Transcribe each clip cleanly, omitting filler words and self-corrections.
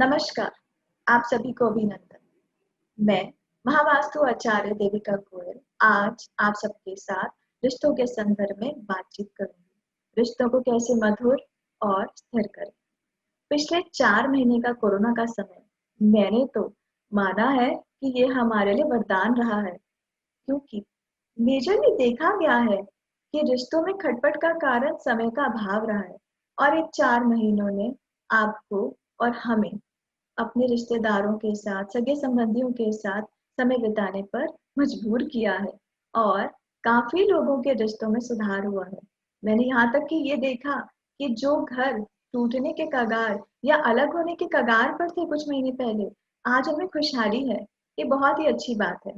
नमस्कार, आप सभी को अभिनंदन। मैं महावास्तु आचार्य देविका गोयल आज आप सबके साथ रिश्तों के संदर्भ में बातचीत करूंगी। रिश्तों को कैसे मधुर और स्थिर करें। पिछले 4 महीने का कोरोना का समय मैंने तो माना है कि ये हमारे लिए वरदान रहा है, क्योंकि मेजरली देखा गया है कि रिश्तों में खटपट का कारण समय का अभाव रहा है और इन 4 महीनों ने आपको और हमें अपने रिश्तेदारों के साथ, सगे संबंधियों के साथ समय बिताने पर मजबूर किया है और काफी लोगों के रिश्तों में सुधार हुआ है। मैंने यहाँ तक कि ये देखा कि जो घर टूटने के कगार या अलग होने के कगार पर थे कुछ महीने पहले, आज उनमें खुशहाली है। ये बहुत ही अच्छी बात है।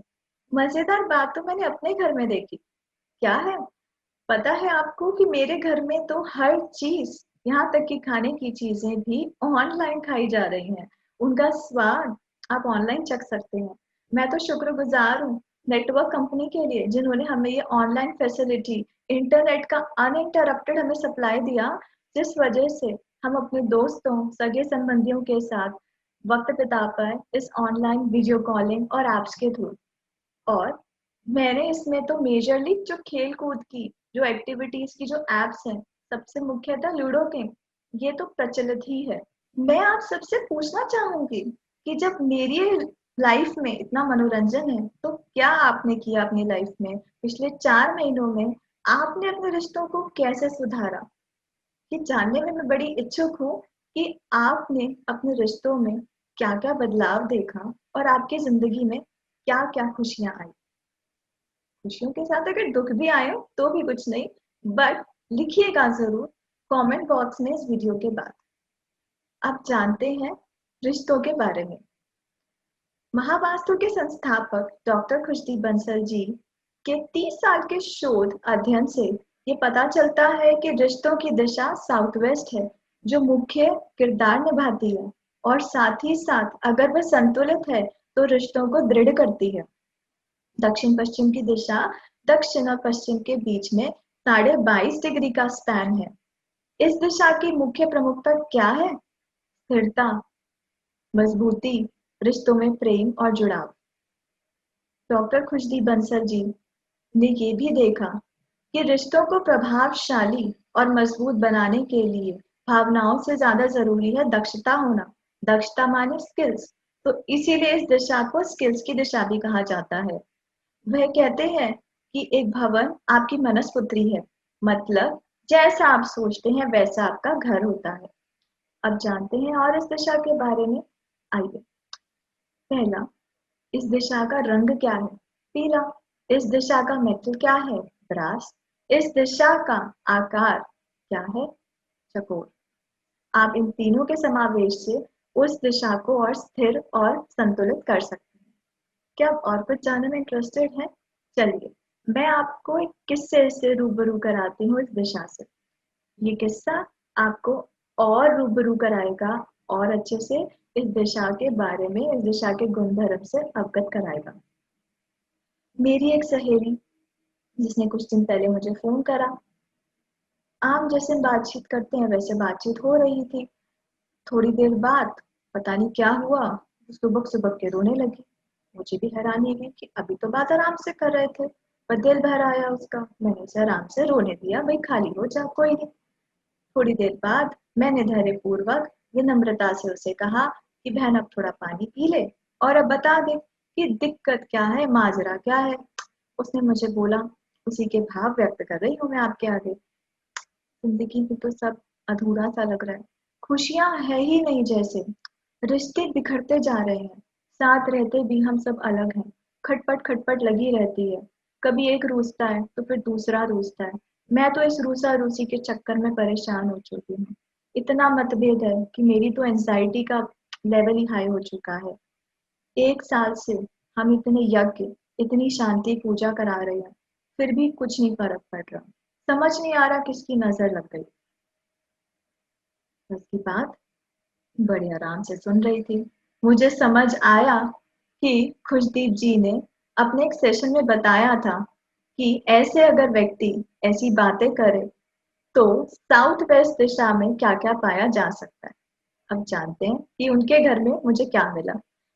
मजेदार बात तो मैंने अपने घर में देखी। क्या है? पता है आपको कि मेरे घर में तो हर चीज, यहाँ तक कि खाने की चीजें भी ऑनलाइन खाई जा रही हैं। उनका स्वाद आप ऑनलाइन चख सकते हैं। मैं तो शुक्रगुजार हूँ नेटवर्क कंपनी के लिए, जिन्होंने हमें ये ऑनलाइन फैसिलिटी, इंटरनेट का अनइंटरप्टेड हमें सप्लाई दिया, जिस वजह से हम अपने दोस्तों, सगे संबंधियों के साथ वक्त बिता पाए इस ऑनलाइन वीडियो कॉलिंग और ऐप्स के थ्रू। और मैंने इसमें तो मेजरली जो खेल कूद की, जो एक्टिविटीज की जो एप्स हैं, सबसे मुख्यतः लूडो गेम, ये तो प्रचलित ही है। मैं आप सबसे पूछना चाहूंगी कि जब मेरी लाइफ में इतना मनोरंजन है, तो क्या आपने किया अपनी लाइफ में पिछले 4 महीनों में? आपने अपने रिश्तों को कैसे सुधारा? ये जानने में मैं बड़ी इच्छुक हूँ कि आपने अपने रिश्तों में क्या क्या बदलाव देखा और आपकी जिंदगी में क्या क्या खुशियां आई। खुशियों के साथ अगर दुख भी आए हो तो भी कुछ नहीं, बट लिखिएगा जरूर कमेंट बॉक्स में इस वीडियो के बाद। अब जानते हैं रिश्तों के बारे में। महावास्तु के संस्थापक डॉक्टर खुशदीप बंसल जी के 30 साल के शोध अध्ययन से ये पता चलता है कि रिश्तों की दिशा साउथ वेस्ट है, जो मुख्य किरदार निभाती है और साथ ही साथ अगर वह संतुलित है तो रिश्तों को दृढ़ करती है। दक्षिण पश्चिम की दिशा दक्षिण और पश्चिम के बीच में 22.5 डिग्री का स्पैन है। इस दिशा की मुख्य प्रमुखता क्या है? स्थिरता, मजबूती, रिश्तों में प्रेम और जुड़ाव। डॉक्टर खुशदीप बंसल जी ने ये भी देखा कि रिश्तों को प्रभावशाली और मजबूत बनाने के लिए भावनाओं से ज्यादा जरूरी है दक्षता होना। दक्षता माने स्किल्स, तो इसीलिए इस दिशा को स्किल्स की दिशा भी कहा जाता है। वह कहते हैं कि एक भवन आपकी मनस्पुत्री है, मतलब जैसा आप सोचते हैं वैसा आपका घर होता है। अब जानते हैं और इस दिशा के बारे में। आइए, पहला, इस दिशा का रंग क्या है? पीला। इस दिशा का मेटल क्या है? ब्रास। इस दिशा का आकार क्या है? चकोर। आप इन तीनों के समावेश से उस दिशा को और स्थिर और संतुलित कर सकते हैं। क्या आप और कुछ जानने में इंटरेस्टेड हैं? चलिए, मैं आपको एक किस्से से रूबरू कराती हूँ इस दिशा से। ये किस्सा आपको और रूबरू कराएगा और अच्छे से इस दिशा के बारे में, इस दिशा के गुणधर्म से अवगत कराएगा। मेरी एक सहेली, जिसने कुछ दिन पहले मुझे फोन करा, आम जैसे बातचीत करते हैं वैसे बातचीत हो रही थी। थोड़ी देर बाद पता नहीं क्या हुआ, सुबह सुबह के रोने लगी। मुझे भी हैरानी हुई कि अभी तो बात आराम से कर रहे थे, पर दिल भर आया उसका। मैंने उसे आराम से रोने दिया, भाई खाली हो जा, कोई नहीं। थोड़ी देर बाद मैंने धैर्यपूर्वक विनम्रता से उसे कहा कि बहन अब थोड़ा पानी पी ले और अब बता दे कि दिक्कत क्या है, माजरा क्या है। उसने मुझे बोला, उसी के भाव व्यक्त कर रही हूँ मैं आपके आगे। जिंदगी में तो सब अधूरा सा लग रहा है, खुशियां है ही नहीं जैसे। रिश्ते बिखरते जा रहे हैं, साथ रहते भी हम सब अलग हैं। खटपट खटपट लगी रहती है, कभी एक रूठता है तो फिर दूसरा रूठता है। मैं तो इस रूसा रूसी के चक्कर में परेशान हो चुकी हूँ। इतना मतभेद है कि मेरी तो एंजाइटी का लेवल ही हाई हो चुका है। 1 साल से हम इतने यज्ञ, इतनी शांति पूजा करा रहे हैं, फिर भी कुछ नहीं फर्क पड़ रहा। समझ नहीं आ रहा किसकी नजर लग गई। उसकी बात बड़े आराम से सुन रही थी। मुझे समझ आया कि खुशदीप जी ने अपने एक सेशन में बताया था कि ऐसे अगर व्यक्ति ऐसी बातें करे तो साउथ वेस्ट दिशा में क्या क्या पाया जा सकता है। अब जानते हैं कि उनके घर में मुझे क्या मिला।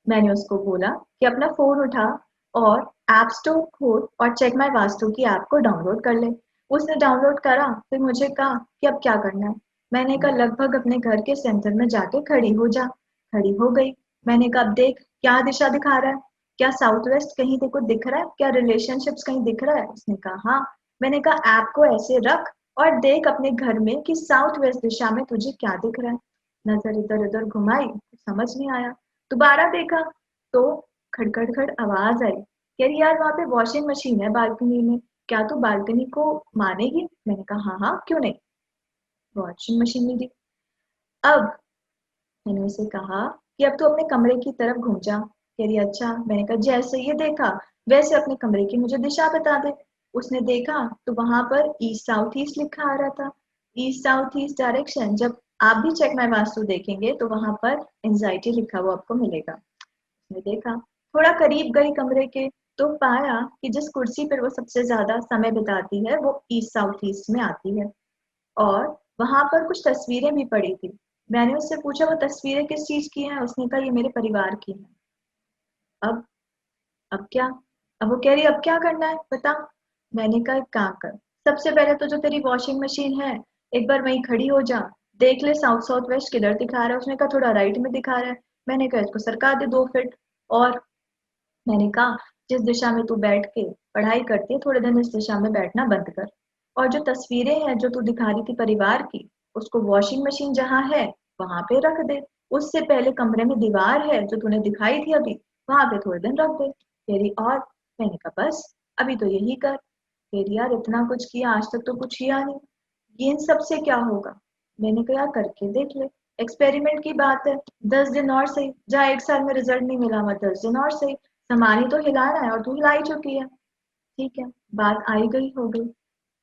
मैंने उसको बोला कि अपना फोन उठा और ऐप स्टोर खोल और चेक माई वास्तु की ऐप को डाउनलोड कर ले। उसने डाउनलोड करा, फिर मुझे कहा कि अब क्या करना है। मैंने कहा लगभग अपने घर के सेंटर में जाके खड़ी हो जा। खड़ी हो गई। मैंने कहा अब देख क्या दिशा दिखा रहा है, क्या साउथ वेस्ट कहीं तेको दिख रहा है, क्या रिलेशनशिप्स कहीं दिख रहा है। उसने कहा हाँ। मैंने कहा ऐप को ऐसे रख और देख अपने घर में कि साउथ वेस्ट दिशा में तुझे क्या दिख रहा है। नजर इधर उधर घुमाई, समझ नहीं आया। दोबारा देखा तो खड़खड़ खड़ आवाज आई। कह रही यार वहां पे वॉशिंग मशीन है बालकनी में, क्या तू बालकनी को मानेगी। मैंने कहा हाँ हाँ क्यों नहीं। वॉशिंग मशीन नहीं दिखी। अब मैंने उसे कहा कि अब तू अपने कमरे की तरफ घूम जा। कह रही अच्छा। मैंने कहा जैसे ये देखा वैसे अपने कमरे की मुझे दिशा बता दे। उसने देखा तो वहां पर ईस्ट साउथ ईस्ट लिखा आ रहा था। ईस्ट साउथ ईस्ट डायरेक्शन जब आप भी चेक माई वास्तु देखेंगे तो वहां पर एंजाइटी लिखा हुआ आपको मिलेगा। उसने देखा, थोड़ा करीब गई कमरे के तो पाया कि जिस कुर्सी पर वो सबसे ज्यादा समय बिताती है वो ईस्ट साउथ ईस्ट में आती है। और वहां पर कुछ तस्वीरें भी पड़ी थी। मैंने उससे पूछा वो तस्वीरें किस चीज की हैं। उसने कहा ये मेरे परिवार की हैं। अब अब क्या। अब वो कह रही अब क्या करना है बता। मैंने कहा एक काम कर, सबसे पहले तो जो तेरी वॉशिंग मशीन है एक बार वहीं खड़ी हो जा, देख ले साउथ साउथ वेस्ट किधर दिखा रहा है। उसने कहा थोड़ा राइट में दिखा रहा है। मैंने कहा इसको सरका दे 2 फीट। और मैंने कहा जिस दिशा में तू बैठ के पढ़ाई करती है थोड़े दिन इस दिशा में बैठना बंद कर। और जो तस्वीरें हैं जो तू दिखा रही थी परिवार की, उसको वॉशिंग मशीन जहाँ है वहां पे रख दे। उससे पहले कमरे में दीवार है जो तूने दिखाई थी अभी, वहां पे थोड़े दिन रख दे। कह रही और। मैंने कहा बस अभी तो यही कर। कह रही यार इतना कुछ किया आज तक तो कुछ किया नहीं, ये इन सब से क्या होगा। मैंने कहा यार करके देख ले, एक्सपेरिमेंट की बात है। 10 दिन और सही, जहाँ 1 साल में रिजल्ट नहीं मिला हुआ 10 दिन और सही। सामान ही तो हिलाना है और तू हिला ही चुकी है। ठीक है, बात आई गई हो गई।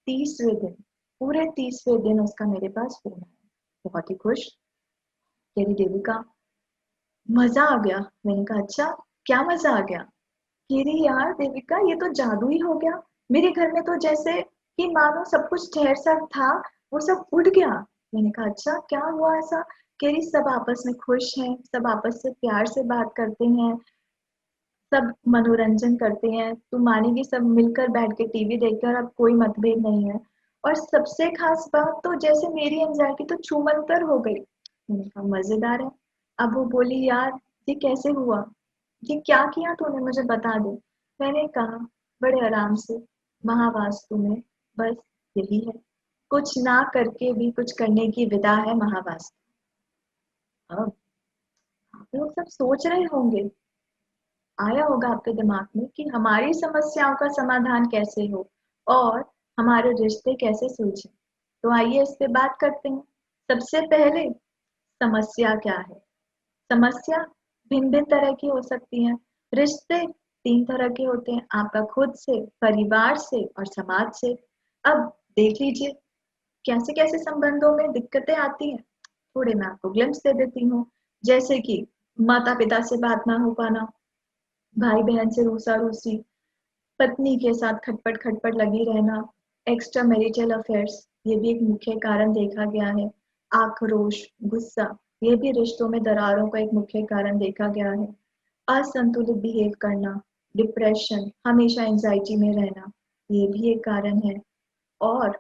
30वें दिन, पूरे 30वें दिन उसका मेरे पास फोन आया, बहुत ही खुश। तेरी देविका मजा आ गया। मैंने कहा अच्छा क्या मजा आ गया। कह रही यार देविका ये तो जादू ही हो गया। मेरे घर में तो जैसे कि मानो सब कुछ ठहर सा था, वो सब उड़ गया। मैंने कहा अच्छा क्या हुआ ऐसा। कह रही सब आपस में खुश हैं, सब आपस से प्यार से बात करते हैं, सब मनोरंजन करते हैं। तू मानेगी सब मिलकर बैठ के टीवी देखते हैं और अब कोई मतभेद नहीं है। और सबसे खास बात तो जैसे मेरी एंजाइटी तो छूमंतर हो गई। मैंने कहा मजेदार है। अब वो बोली यार ये कैसे हुआ, ये क्या किया तूने मुझे बता दे। मैंने कहा बड़े आराम से, महावास्तु में बस यही है, कुछ ना करके भी कुछ करने की विदा है महावास्तु। अब आप लोग सब सोच रहे होंगे, आया होगा आपके दिमाग में कि हमारी समस्याओं का समाधान कैसे हो और हमारे रिश्ते कैसे सुलझे। तो आइए इस पे बात करते हैं। सबसे पहले समस्या क्या है। समस्या भिन्न भिन्न तरह की हो सकती हैं। रिश्ते 3 तरह के होते हैं, आपका खुद से, परिवार से और समाज से। अब देख लीजिए कैसे कैसे संबंधों में दिक्कतें आती हैं। थोड़े मैं आपको ग्लिम्स दे देती हूँ। जैसे कि माता पिता से बात ना हो पाना, भाई बहन से रूसा रूसी, पत्नी के साथ खटपट खटपट लगी रहना, एक्स्ट्रा मैरिटल अफेयर्स, ये भी एक मुख्य कारण देखा गया है। आक्रोश, गुस्सा, ये भी रिश्तों में दरारों का एक मुख्य कारण देखा गया है। असंतुलित बिहेव करना, डिप्रेशन, हमेशा एंजाइटी में रहना, ये भी एक कारण है। और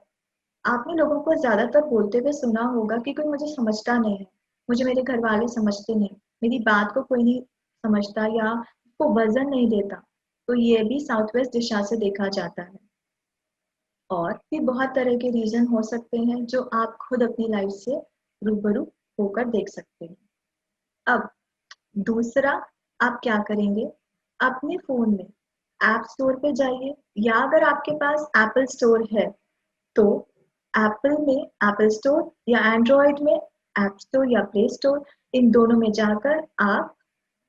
आपने लोगों को ज्यादातर बोलते हुए सुना होगा कि कोई मुझे समझता नहीं है, मुझे मेरे घर वाले समझते नहीं, मेरी बात को कोई नहीं समझता या उसको वजन नहीं देता। तो ये भी साउथ वेस्ट दिशा से देखा जाता है। और भी बहुत तरह के रीजन हो सकते हैं जो आप खुद अपनी लाइफ से रूबरू होकर देख सकते हैं। अब दूसरा, आप क्या करेंगे, अपने फोन में ऐप स्टोर पे जाइए, या अगर आपके पास एप्पल स्टोर है तो एप्पल में एप्पल स्टोर या एंड्रॉयड में ऐप स्टोर या प्ले स्टोर, इन दोनों में जाकर आप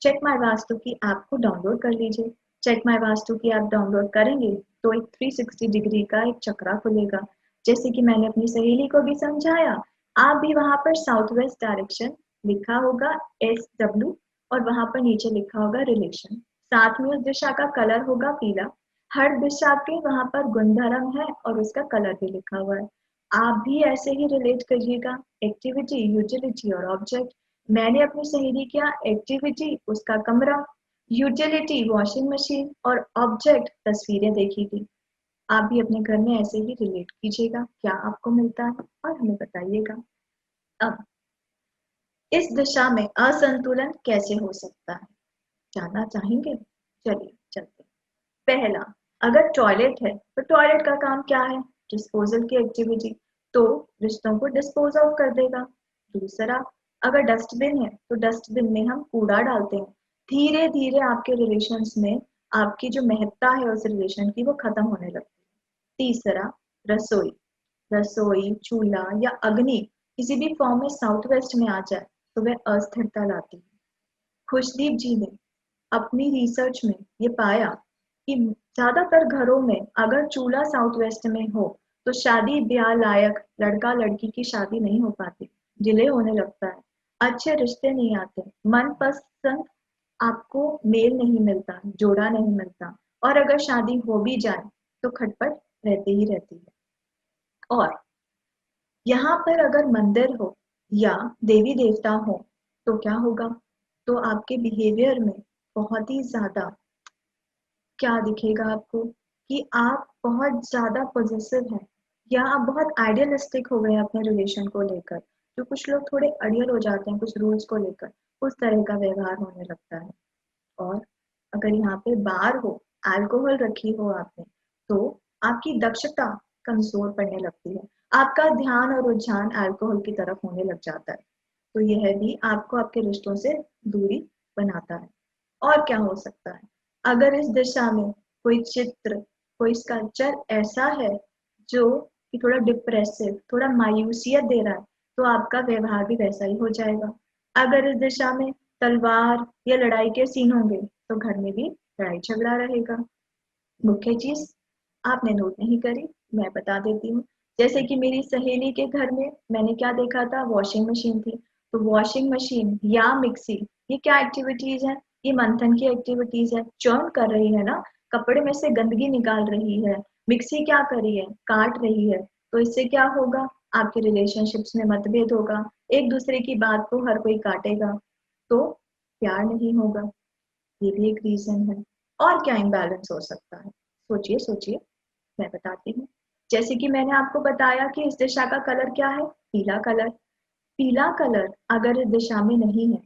चेक माई वास्तु की ऐप को डाउनलोड कर लीजिए। चेक माई वास्तु की ऐप डाउनलोड करेंगे तो एक 360 डिग्री का एक चक्रा खुलेगा। जैसे कि मैंने अपनी सहेली को भी समझाया, आप भी वहां पर साउथ वेस्ट डायरेक्शन लिखा होगा SW, और वहां पर नीचे लिखा होगा रिलेशन। साथ में उस दिशा का कलर होगा पीला। हर दिशा के वहां पर गुणधर्म है और उसका कलर भी लिखा हुआ है। आप भी ऐसे ही रिलेट करिएगा एक्टिविटी, यूटिलिटी और ऑब्जेक्ट। मैंने अपनी सहेली क्या एक्टिविटी उसका कमरा, यूटिलिटी वॉशिंग मशीन और ऑब्जेक्ट तस्वीरें देखी थी। आप भी अपने घर में ऐसे ही रिलेट कीजिएगा, क्या आपको मिलता है और हमें बताइएगा। अब इस दिशा में असंतुलन कैसे हो सकता है, जानना चाहेंगे? चलिए चलते हैं। पहला, अगर टॉयलेट है तो टॉयलेट का काम क्या है? डिस्पोजल की एक्टिविटी, तो रिश्तों को डिस्पोज ऑफ कर देगा। दूसरा, अगर डस्टबिन है तो डस्टबिन में हम कूड़ा डालते हैं, धीरे धीरे आपके रिलेशंस में आपकी जो महत्ता है उस रिलेशन की वो खत्म होने लगती है। तीसरा, रसोई, रसोई चूल्हा या अग्नि किसी भी फॉर्म में साउथ वेस्ट में आ जाए तो वह अस्थिरता लाती है। खुशदीप जी ने अपनी रिसर्च में ये पाया कि ज्यादातर घरों में अगर चूल्हा साउथ वेस्ट में हो तो शादी ब्याह लायक लड़का लड़की की शादी नहीं हो पाती, डिले होने लगता है, अच्छे रिश्ते नहीं आते, मनपसंद आपको मेल नहीं मिलता, जोड़ा नहीं मिलता, और अगर शादी हो भी जाए तो खटपट रहती ही रहती है। और यहाँ पर अगर मंदिर हो या देवी देवता हो तो क्या होगा? तो आपके बिहेवियर में बहुत ही ज्यादा क्या दिखेगा आपको कि आप बहुत ज्यादा पॉजिटिव हैं या आप बहुत आइडियलिस्टिक हो गए हैं अपने रिलेशन को लेकर। जो कुछ लोग थोड़े अड़ियल हो जाते हैं कुछ रूल्स को लेकर, उस तरह का व्यवहार होने लगता है। और अगर यहाँ पे बार हो, अल्कोहल रखी हो आपने, तो आपकी दक्षता कमजोर पड़ने लगती है, आपका ध्यान और रुझान अल्कोहल की तरफ होने लग जाता है। तो यह भी आपको आपके रिश्तों से दूरी बनाता है। और क्या हो सकता है? अगर इस दिशा में कोई चित्र, कोई स्कल्पचर ऐसा है जो कि थोड़ा डिप्रेसिव, थोड़ा मायूसियत दे रहा है, तो आपका व्यवहार भी वैसा ही हो जाएगा। अगर इस दिशा में तलवार या लड़ाई के सीन होंगे तो घर में भी लड़ाई झगड़ा रहेगा। मुख्य चीज आपने नोट नहीं करी, मैं बता देती हूँ। जैसे कि मेरी सहेली के घर में मैंने क्या देखा था, वॉशिंग मशीन थी। तो वॉशिंग मशीन या मिक्सी, ये क्या एक्टिविटीज है? ये मंथन की एक्टिविटीज है, चर्न कर रही है ना, कपड़े में से गंदगी निकाल रही है। मिक्सी क्या कर रही है? काट रही है। तो इससे क्या होगा? आपके रिलेशनशिप्स में मतभेद होगा, एक दूसरे की बात को हर कोई काटेगा, तो प्यार नहीं होगा। ये भी एक रीजन है। और क्या इम्बैलेंस हो सकता है? सोचिए सोचिए, मैं बताती हूँ। जैसे कि मैंने आपको बताया कि इस दिशा का कलर क्या है? पीला कलर। पीला कलर अगर इस दिशा में नहीं है,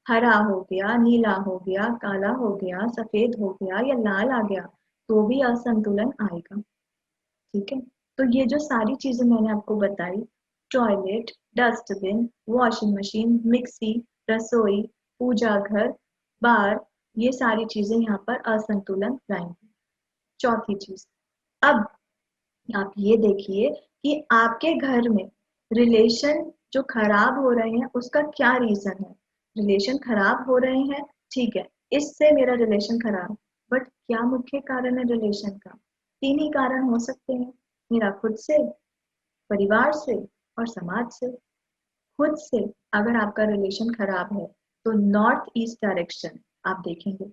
हरा हो गया, नीला हो गया, काला हो गया, सफेद हो गया या लाल आ गया, तो भी असंतुलन आएगा। ठीक है? तो ये जो सारी चीजें मैंने आपको बताई, toilet, dustbin, washing machine, mixie, रसोई, पूजा घर, बार, ये सारी चीजें यहाँ पर असंतुलन लाएंगी। चौथी चीज, अब आप ये देखिए कि आपके घर में रिलेशन जो खराब हो रहे हैं उसका क्या रीजन है। रिलेशन खराब हो रहे हैं, ठीक है, इससे मेरा रिलेशन खराब, बट क्या मुख्य कारण है रिलेशन का? तीन ही कारण हो सकते हैं, मेरा खुद से, परिवार से और समाज से। खुद से, अगर आपका रिलेशन खराब है तो नॉर्थ ईस्ट डायरेक्शन आप देखेंगे।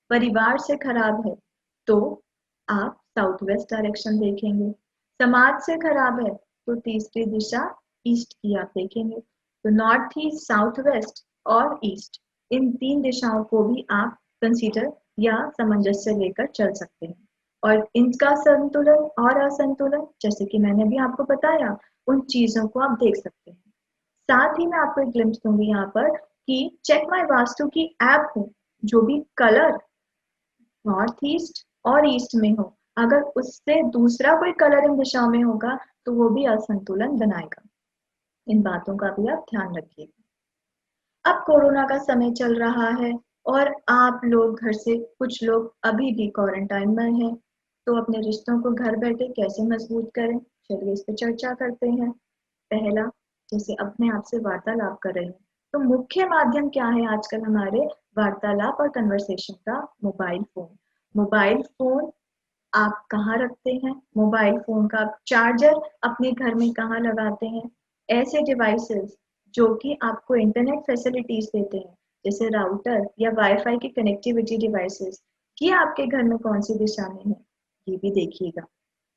परिवार से खराब है तो आप साउथ वेस्ट डायरेक्शन देखेंगे। समाज से खराब है तो तीसरी दिशा ईस्ट की आप देखेंगे। तो नॉर्थ ईस्ट, साउथ वेस्ट और ईस्ट, इन तीन दिशाओं को भी आप कंसीडर या सामंजस्य लेकर चल सकते हैं। और इनका संतुलन और असंतुलन, जैसे कि मैंने भी आपको बताया, उन चीजों को आप देख सकते हैं। साथ ही मैं आपको एक ग्लिम्स दूंगी यहाँ पर कि चेक माय वास्तु की ऐप हो, जो भी कलर नॉर्थ ईस्ट और ईस्ट में हो, अगर उससे दूसरा कोई कलर इन दिशा में होगा तो वो भी असंतुलन बनाएगा। इन बातों का भी आप ध्यान रखिएगा। अब कोरोना का समय चल रहा है और आप लोग घर से, कुछ लोग अभी भी क्वारंटाइन में हैं, तो अपने रिश्तों को घर बैठे कैसे मजबूत करें, चलिए इस पर चर्चा करते हैं। पहला, जैसे अब मैं आपसे वार्तालाप कर रही हूँ, तो मुख्य माध्यम क्या है आजकल हमारे वार्तालाप और कन्वर्सेशन का? Mobile phone. मोबाइल फोन आप कहाँ रखते हैं? मोबाइल फोन का आप चार्जर अपने घर में कहाँ लगाते हैं? ऐसे डिवाइसेस जो कि आपको इंटरनेट फैसिलिटीज देते हैं, जैसे राउटर या वाईफाई की कनेक्टिविटी डिवाइसेस, ये आपके घर में कौन सी दिशा में है, ये भी देखिएगा।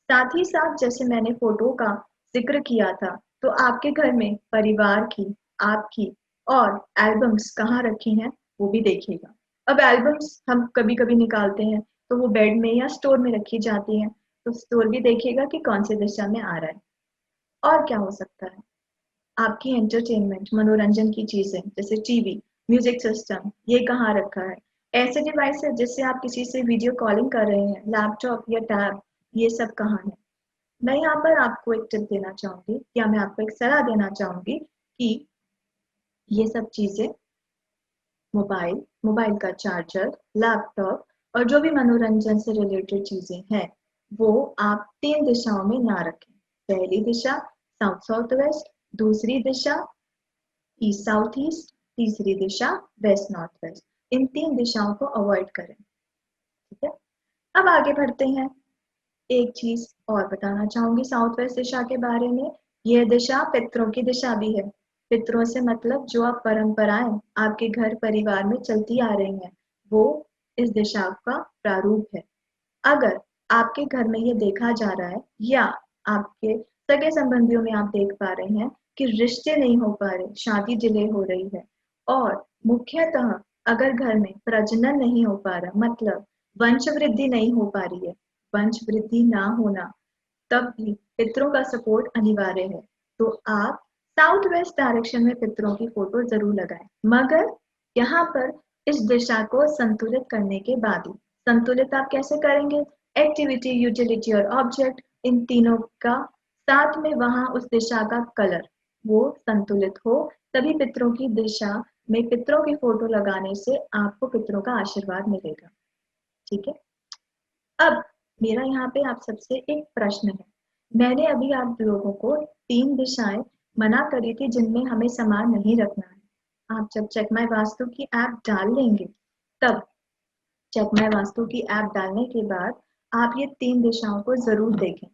साथ ही साथ जैसे मैंने फोटो का जिक्र किया था, तो आपके घर में परिवार की, आपकी और एल्बम्स कहाँ रखी हैं वो भी देखेगा। अब एल्बम्स हम कभी कभी निकालते हैं तो वो बेड में या स्टोर में रखी जाती हैं, तो स्टोर भी देखेगा कि कौन सी दिशा में आ रहा है। और क्या हो सकता है, आपकी एंटरटेनमेंट मनोरंजन की चीजें जैसे टीवी, म्यूजिक सिस्टम, ये कहाँ रखा है। ऐसे डिवाइसेस जिससे आप किसी से वीडियो कॉलिंग कर रहे हैं, लैपटॉप या टैब, ये सब कहाँ है। मैं यहाँ पर आपको एक टिप देना चाहूंगी या मैं आपको एक सलाह देना चाहूंगी कि ये सब चीजें मोबाइल, मोबाइल का चार्जर, लैपटॉप और जो भी मनोरंजन से रिलेटेड चीजें हैं वो आप 3 दिशाओं में ना रखें। पहली दिशा साउथ साउथ वेस्ट, दूसरी दिशा ईस्ट साउथ ईस्ट, तीसरी दिशा वेस्ट नॉर्थ वेस्ट। इन 3 दिशाओं को अवॉइड करें। ठीक है, अब आगे बढ़ते हैं। एक चीज और बताना चाहूंगी साउथ वेस्ट दिशा के बारे में। यह दिशा पितरों की दिशा भी है। पितरों से मतलब जो आप परंपराएं आपके घर परिवार में चलती आ रही हैं वो इस दिशा का प्रारूप है। अगर आपके घर में ये देखा जा रहा है या आपके सगे संबंधियों में आप देख पा रहे हैं कि रिश्ते नहीं हो पा रहे, शादी डिले हो रही है, और मुख्यतः अगर घर में प्रजनन नहीं हो पा रहा, मतलब वंश वृद्धि नहीं हो पा रही है, वंश वृद्धि ना होना, तब भी पितरों का सपोर्ट अनिवार्य है। तो आप साउथ वेस्ट डायरेक्शन में पितरों की फोटो जरूर लगाएं, मगर यहाँ पर इस दिशा को संतुलित करने के बाद ही। संतुलित आप कैसे करेंगे, एक्टिविटी, यूटिलिटी और ऑब्जेक्ट, इन तीनों का साथ में वहां उस दिशा का कलर वो संतुलित हो, तभी पितरों की दिशा में पितरों की फोटो लगाने से आपको पितरों का आशीर्वाद मिलेगा। ठीक है, अब मेरा यहाँ पे आप सबसे एक प्रश्न है। मैंने अभी आप लोगों को 3 दिशाएं मना करी थी जिनमें हमें सामान नहीं रखना है। आप जब चेक माई वास्तु की ऐप डाल लेंगे, तब चेक माई वास्तु की ऐप डालने के बाद आप ये 3 दिशाओं को जरूर देखें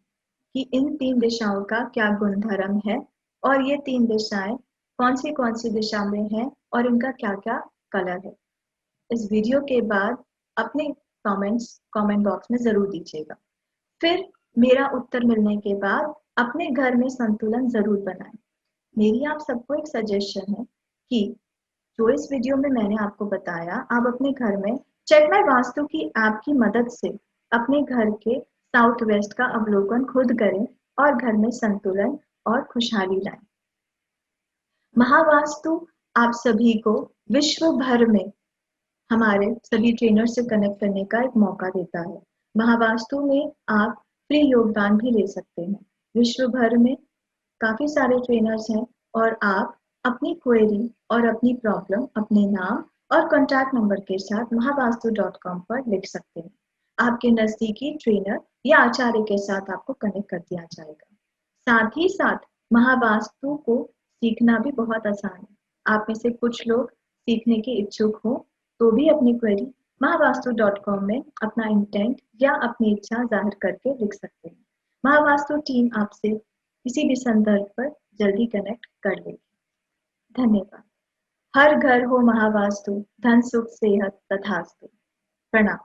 कि इन 3 दिशाओं का क्या गुणधर्म है और ये 3 दिशाएं कौन सी दिशा में है और इनका क्या क्या कलर है। इस वीडियो के बाद अपने कमेंट बॉक्स में जरूर दीजिएगा। फिर मेरा उत्तर मिलने के बाद अपने घर में संतुलन जरूर बनाएं। मेरी आप सबको एक सजेशन है कि जो इस वीडियो में मैंने आपको बताया, आप अपने घर में चेक माई वास्तु की ऐप की मदद से अपने घर के साउथ वेस्ट का अवलोकन खुद करें और घर में संतुलन और खुशहाली लाएं। महावास्तु आप सभी को विश्व भर में हमारे सभी ट्रेनर से कनेक्ट करने का एक मौका देता है। महावास्तु में आप फ्री योगदान भी ले सकते हैं। विश्व भर में काफी सारे ट्रेनर्स हैं और आप अपनी क्वेरी और अपनी प्रॉब्लम अपने नाम और कॉन्टैक्ट नंबर के साथ महावास्तु.com पर लिख सकते हैं। आपके नजदीकी ट्रेनर या आचार्य के साथ आपको कनेक्ट कर दिया जाएगा। साथ ही साथ महावास्तु को सीखना भी बहुत आसान है। आप में से कुछ लोग सीखने के इच्छुक हो तो भी अपनी क्वेरी महावास्तु.com में अपना इंटेंट या अपनी इच्छा जाहिर करके लिख सकते हैं। महावास्तु टीम आपसे किसी भी संदर्भ पर जल्दी कनेक्ट कर लेगी। धन्यवाद। हर घर हो महावास्तु, धन सुख सेहत तथास्तु। प्रणाम।